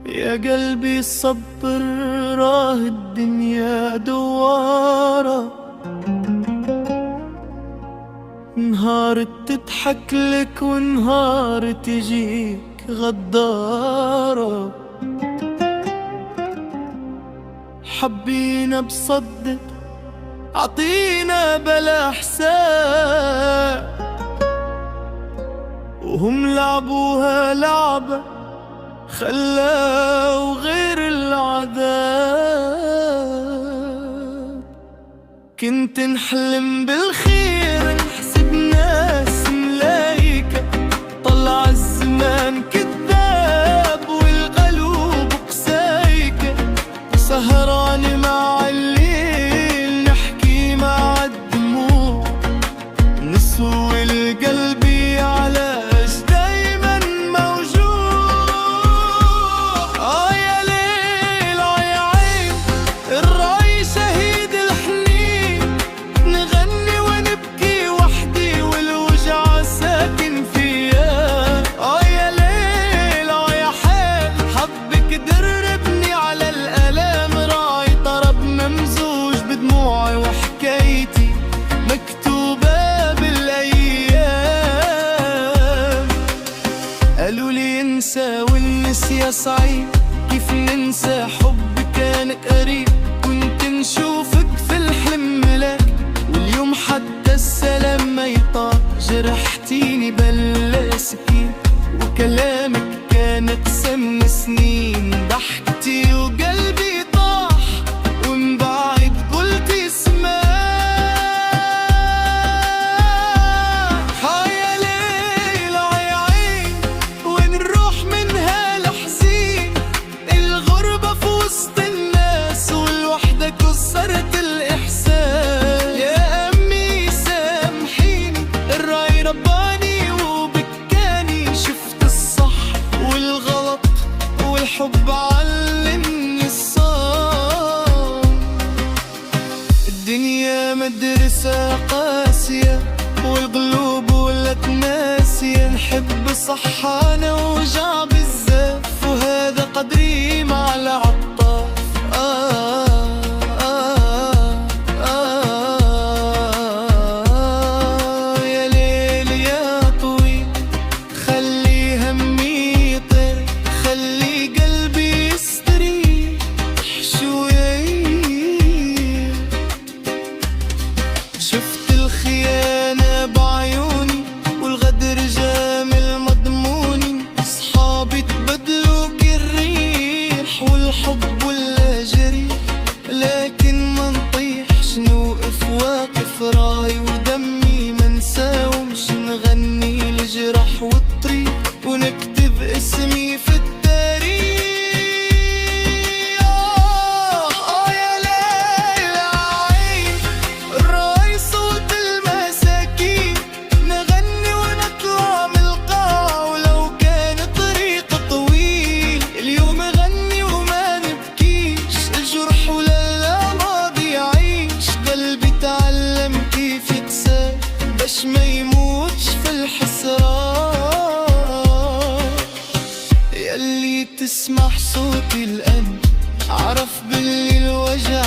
يا قلبي صبر، راه الدنيا دوارة، نهار تضحك لك ونهار تجيك غدارة. حبينا بصدق عطينا بلا حساب، وهم لعبوها لعبة خلاو غير العذاب. كنت نحلم بالخير، نحسب ناس ملايكة، طلع الزمان كذاب والقلوب قسايكة. سهران مع الليل نحكي مع الدموع، نسوي القلب علاش دايما موجوع. يا ليل يا عين، الراي شهيد الحنين، نغني ونبكي وحدي والوجع ساكن فيا. يا ليل يا حيل، حبك دربني على الآلام، راعي طرب ممزوج بدموعي وحكايتي مكتوبة بالأيام. قالوا لي انسى والنسيا صعيب، كيف ننسى حب كان قريب. كنت نشوفك في الحلم ملاك، واليوم حتى السلام ما يطاق. جرحتيني بلا سكين، وكلامك كانت سم سنين. ضحكتي وقلبي طاح، ومن بعد قلتي اسمع. يا ليل يا عين، وين نروح من هالحزين؟ الغربة في وسط الناس، والوحدة كسرت الإحساس. يا أمي سامحيني، الراي رباني وبكاني. شفت الصح والغلط، والحب علمني الصوم. الدنيا مدرسة قاسية، والقلوب ولت ناسية. نحب صح أنا وجع بزاف، وهذا قدري مع العطاف. يا ليل يا طويل، خلي همي يطير، خلي قلبي يستريح شوية. شفت الخيانة بعيوني، والغدر جامل مضموني. صحابي تبدلوا كالريح، والحب ولا جريح. لكن ما نطيحش، نوقف واقف راي ودمي ما نساومش. نغني الجرح والطريق، ونكتب اسمي في التاريخ. يا ليل يا عين، الراي صوت المساكين. نغني ونطلع من القاع، ولو كان الطريق طويل. اليوم غني وما نبكيش، الجرح ولا ماضي يعيش. قلبي تعلم كيف يتساب، باش ما يموتش في الحسران. ياللي تسمح صوتي الآن، عرف باللي الوجع